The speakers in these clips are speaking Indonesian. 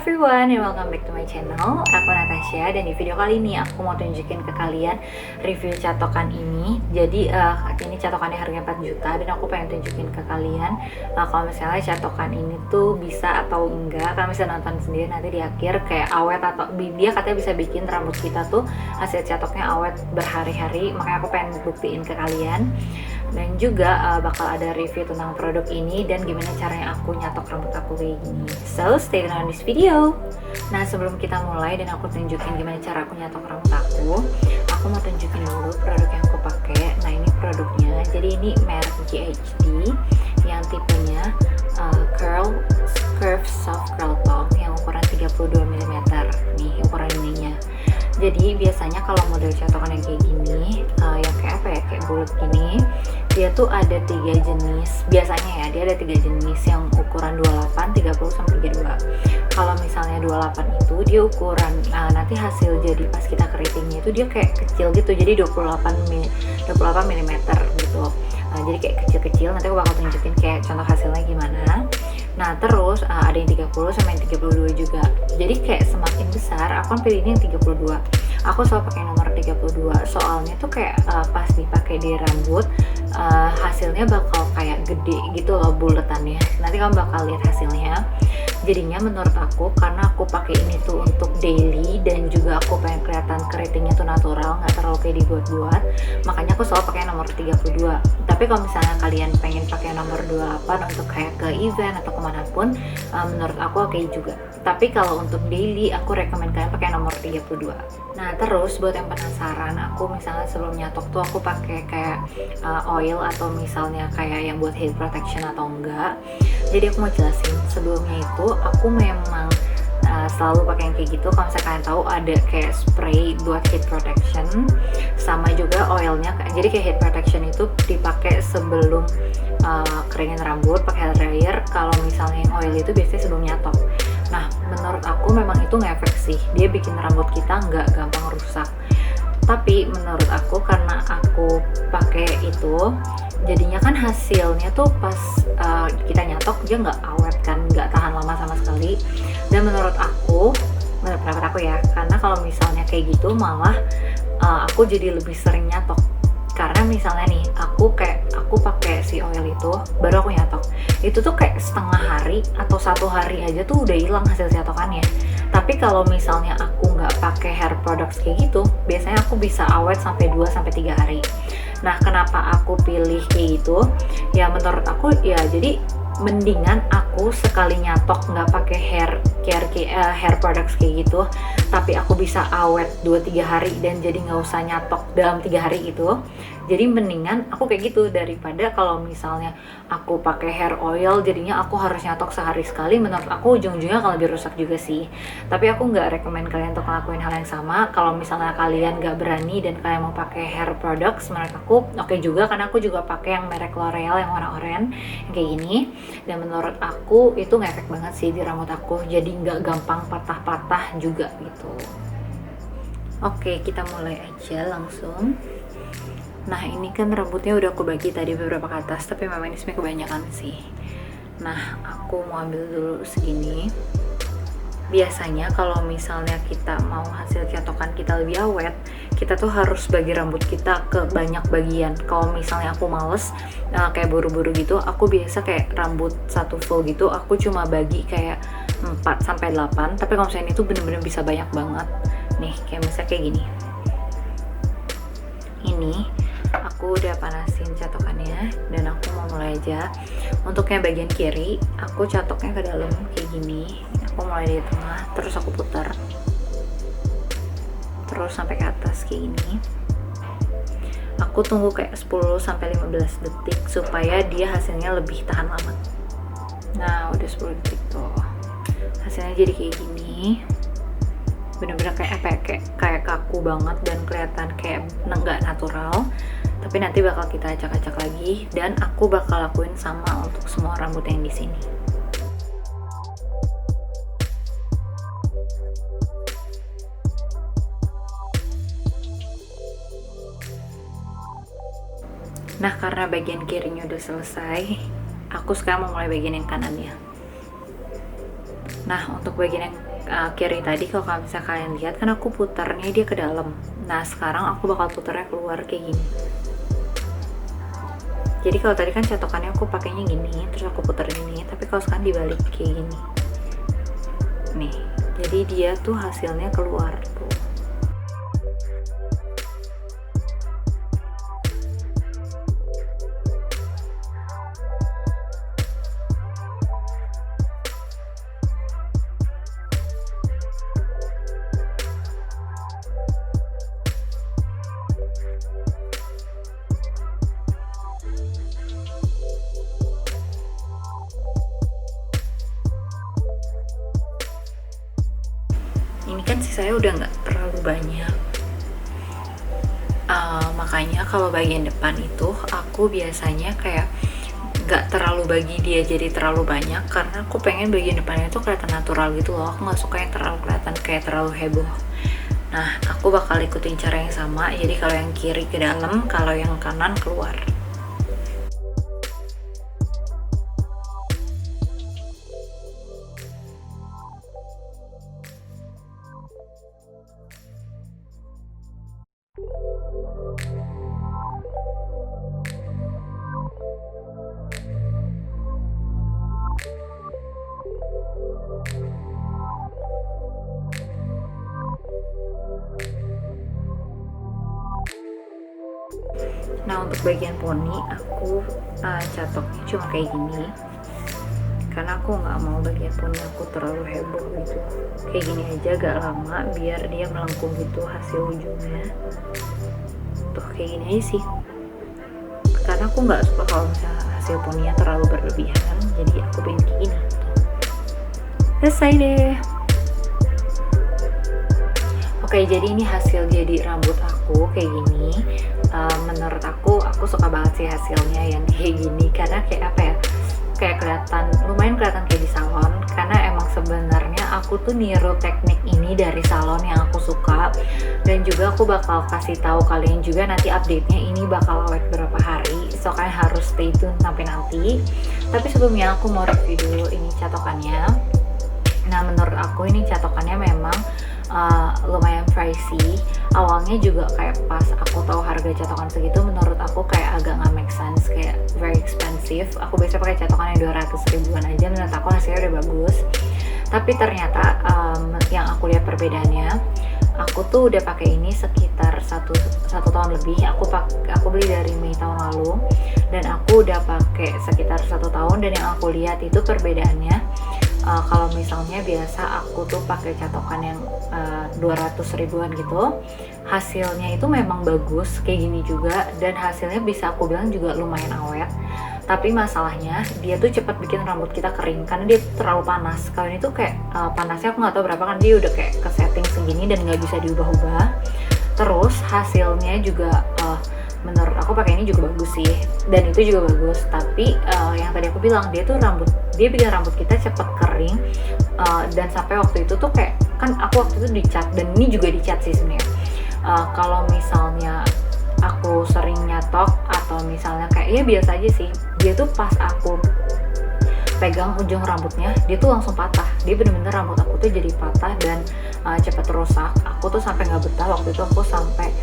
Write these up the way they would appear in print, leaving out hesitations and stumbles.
everyone and welcome back to my channel. Aku Natasha dan di video kali ini aku mau tunjukin ke kalian review catokan ini. Jadi ini catokannya harganya 4 juta dan aku pengen tunjukin ke kalian kalau misalnya catokan ini tuh bisa atau enggak. Kalian bisa nonton sendiri nanti di akhir kayak awet atau dia katanya bisa bikin rambut kita tuh hasil catoknya awet berhari-hari. Makanya aku pengen buktiin ke kalian. Dan juga bakal ada review tentang produk ini dan gimana caranya aku nyatok rambut aku kayak gini. So stay tuned on this video. Nah sebelum kita mulai dan aku tunjukin gimana cara aku nyatok rambut aku mau tunjukin dulu produk yang aku pakai. Nah ini produknya, jadi ini merek GHD yang tipenya Curve Soft Curl Talk yang ukuran 32 mm nih ukuran ininya. Jadi biasanya kalau model catokan yang kayak gini, yang kayak apa ya, kayak bulat gini, dia tuh ada 3 jenis. Biasanya ya, dia ada 3 jenis yang ukuran 28, 30, sama 32. Kalau misalnya 28 itu dia ukuran, nanti hasil jadi pas kita keritingnya itu dia kayak kecil gitu, jadi 28 mm gitu. Jadi kayak kecil-kecil, nanti aku bakal tunjukin kayak contoh hasilnya gimana. Nah terus ada yang 30 sama yang 32 juga. Jadi kayak semakin besar, aku kan pilih ini yang 32. Aku selalu pakai nomor 32. Soalnya tuh kayak pas dipakai di rambut, hasilnya bakal kayak gede gitu loh buletannya. Nanti kamu bakal lihat hasilnya. Jadinya menurut aku, karena aku pakai ini tuh untuk daily dan juga aku pengen kelihatan keritingnya tuh natural, nggak terlalu kayak dibuat-buat, makanya aku selalu pakai nomor 32. Tapi kalau misalnya kalian pengen pakai nomor 28 untuk kayak ke event atau kemanapun, menurut aku oke juga. Tapi kalau untuk daily, aku rekomen kalian pakai nomor 32. Nah terus buat yang penasaran, aku misalnya sebelum nyatok tuh aku pakai kayak oil atau misalnya kayak yang buat heat protection atau enggak. Jadi aku mau jelasin, sebelumnya itu aku memang selalu pakai yang kayak gitu. Kalau misalnya kalian tahu ada kayak spray buat heat protection sama juga oilnya. Jadi kayak heat protection itu dipakai sebelum keringin rambut pakai hair dryer. Kalau misalnya yang oil itu biasanya sebelum nyatok. Nah menurut aku memang itu ngefek sih, dia bikin rambut kita nggak gampang rusak. Tapi menurut aku karena aku pakai itu, jadinya kan hasilnya tuh pas kita nyatok dia nggak awet kan, nggak tahan lama sama sekali. Dan menurut pendapat aku ya, karena kalau misalnya kayak gitu malah aku jadi lebih sering nyatok. Karena misalnya nih aku pakai si oil itu baru aku nyatok, itu tuh kayak setengah hari atau 1 hari aja tuh udah hilang hasil catokannya. Tapi kalau misalnya aku nggak pakai hair products kayak gitu, biasanya aku bisa awet sampai 2-3 hari. Nah kenapa aku pilih kayak gitu ya, menurut aku ya jadi mendingan aku sekali nyatok nggak pakai hair products kayak gitu, tapi aku bisa awet 2-3 hari dan jadi nggak usah nyatok dalam 3 hari itu. Jadi mendingan aku kayak gitu daripada kalau misalnya aku pakai hair oil jadinya aku harus nyatok sehari sekali. Menurut aku ujung-ujungnya kalau dirusak juga sih. Tapi aku nggak rekomen kalian untuk ngelakuin hal yang sama. Kalau misalnya kalian nggak berani dan kalian mau pakai hair products, menurut aku oke juga, karena aku juga pakai yang merek L'Oreal yang warna oranye yang kayak gini. Dan menurut aku itu ngefek banget sih di rambut aku, jadi nggak gampang patah-patah juga gitu. Oke kita mulai aja langsung. Nah ini kan rambutnya udah aku bagi tadi beberapa ke atas, tapi memang ini sebenarnya kebanyakan sih. Nah aku mau ambil dulu segini. Biasanya kalau misalnya kita mau hasil catokan kita lebih awet, kita tuh harus bagi rambut kita ke banyak bagian. Kalau misalnya aku males kayak buru-buru gitu, aku biasa kayak rambut satu full gitu, aku cuma bagi kayak 4-8. Tapi kalau misalnya itu bener-bener bisa banyak banget. Nih kayak misalnya kayak gini. Ini aku udah panasin catokannya dan aku mau mulai aja. Untuk yang bagian kiri, aku catoknya ke dalam kayak gini. Aku mulai dari tengah, terus aku putar terus sampai ke atas kayak gini. Aku tunggu kayak 10-15 detik supaya dia hasilnya lebih tahan lama. Nah udah 10 detik tuh hasilnya jadi kayak gini. Bener-bener kayak apa ya, kayak kaku banget dan kelihatan kayak nggak natural. Tapi nanti bakal kita acak-acak lagi dan aku bakal lakuin sama untuk semua rambut yang di sini. Nah karena bagian kirinya udah selesai, aku sekarang mau mulai bagian yang kanannya. Nah untuk bagian yang kiri tadi, kalau misalnya kalian lihat kan aku putarnya dia ke dalam. Nah sekarang aku bakal putarnya keluar kayak gini. Jadi kalau tadi kan catokannya aku pakainya gini, terus aku putar ini, tapi kalau sekarang dibalik kayak gini. Nih, jadi dia tuh hasilnya keluar tuh. Ini kan sisanya udah nggak terlalu banyak. Makanya kalau bagian depan itu aku biasanya kayak nggak terlalu bagi dia jadi terlalu banyak, karena aku pengen bagian depannya tuh kelihatan natural gitu loh. Aku nggak suka yang terlalu kelihatan kayak terlalu heboh. Nah aku bakal ikutin cara yang sama, jadi kalau yang kiri ke dalam, kalau yang kanan keluar. Nah untuk bagian poni aku catoknya cuma kayak gini, karena aku nggak mau bagian poni aku terlalu heboh gitu. Kayak gini aja agak lama biar dia melengkung gitu hasil ujungnya. Tuh kayak gini aja sih, karena aku nggak suka kalau misalnya hasil poninya terlalu berlebihan, jadi aku pengen kayak gini. Selesai deh. Oke, jadi ini hasil jadi rambut aku kayak gini. Menurut aku suka banget sih hasilnya yang kayak gini, karena kayak apa ya, kayak lumayan kelihatan kayak di salon. Karena emang sebenarnya aku tuh niru teknik ini dari salon yang aku suka, dan juga aku bakal kasih tahu kalian juga nanti update-nya ini bakal awet berapa hari, so kalian harus stay tune sampai nanti. Tapi sebelumnya aku mau review dulu ini catokannya. Nah menurut aku ini catokannya memang lumayan pricey. Awalnya juga kayak pas aku tahu harga catokan segitu, menurut aku kayak agak nggak make sense, kayak very expensive. Aku biasa pakai catokan yang 200 ribuan aja, menurut aku hasilnya udah bagus. Tapi ternyata yang aku lihat perbedaannya, aku tuh udah pakai ini sekitar satu tahun lebih. Aku beli dari Mei tahun lalu, dan aku udah pakai sekitar 1 tahun. Dan yang aku lihat itu perbedaannya, kalau misalnya biasa aku tuh pakai catokan yang 200 ribuan gitu, hasilnya itu memang bagus kayak gini juga, dan hasilnya bisa aku bilang juga lumayan awet. Tapi masalahnya dia tuh cepat bikin rambut kita kering karena dia terlalu panas. Kalau ini tuh kayak panasnya aku nggak tahu berapa, kan dia udah kayak ke setting segini dan nggak bisa diubah-ubah. Terus hasilnya juga menurut aku pakai ini juga bagus sih, dan itu juga bagus. Tapi yang tadi aku bilang, dia bikin rambut kita cepet kering, dan sampai waktu itu tuh kayak, kan aku waktu itu dicat, dan ini juga dicat sih sebenarnya. Kalau misalnya aku sering nyatok atau misalnya kayak ya biasa aja sih, dia tuh pas aku pegang ujung rambutnya dia tuh langsung patah. Dia bener-bener rambut aku tuh jadi patah dan cepet rusak. Aku tuh sampai nggak betah waktu itu, aku sampai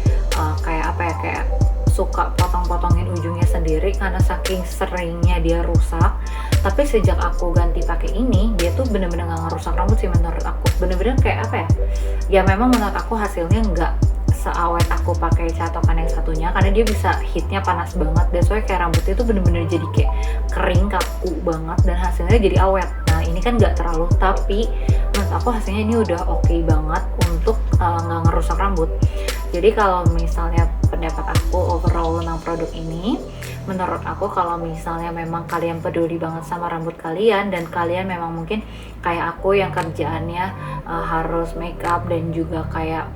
kayak apa ya, kayak suka potong-potongin ujungnya sendiri karena saking seringnya dia rusak. Tapi sejak aku ganti pakai ini, dia tuh bener-bener nggak ngerusak rambut sih menurut aku. Bener-bener kayak apa ya, ya memang menurut aku hasilnya nggak seawet aku pakai catokan yang satunya, karena dia bisa heatnya panas banget, dan soalnya kayak rambutnya tuh bener-bener jadi kayak kering kaku banget, dan hasilnya jadi awet. Nah ini kan nggak terlalu, tapi menurut aku hasilnya ini udah oke banget untuk nggak ngerusak rambut. Jadi kalau misalnya pendapat aku overall tentang produk ini, menurut aku kalau misalnya memang kalian peduli banget sama rambut kalian, dan kalian memang mungkin kayak aku yang kerjaannya harus make up dan juga kayak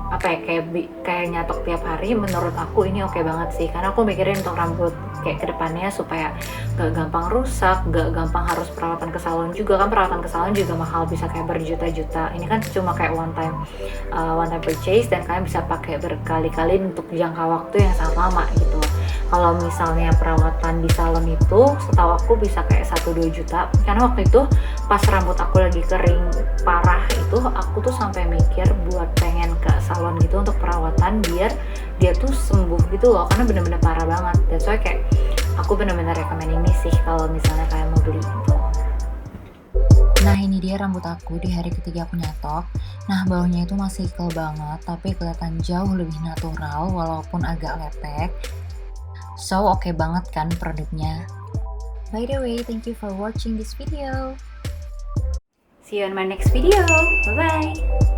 apa ya, kayak nyatok tiap hari, menurut aku ini oke banget sih. Karena aku mikirin untuk rambut kayak kedepannya supaya gak gampang rusak, gak gampang harus perawatan ke salon juga, kan perawatan ke salon juga mahal, bisa kayak berjuta-juta. Ini kan cuma kayak one time purchase, dan kalian bisa pakai berkali-kali untuk jangka waktu yang sangat lama gitu. Kalau misalnya perawatan di salon itu setahu aku bisa kayak 1-2 juta, karena waktu itu pas rambut aku lagi kering parah itu aku tuh sampai mikir buat pengen ke salon gitu untuk perawatan biar dia tuh sembuh gitu loh, karena bener-bener parah banget. That's why kayak aku bener-bener rekomen ini sih kalau misalnya kalian mau beli gitu. Nah ini dia rambut aku di hari ketiga aku nyatok. Nah baunya itu masih curl banget, tapi kelihatan jauh lebih natural walaupun agak lepek. So oke banget kan produknya. By the way, thank you for watching this video. See you on my next video. Bye bye.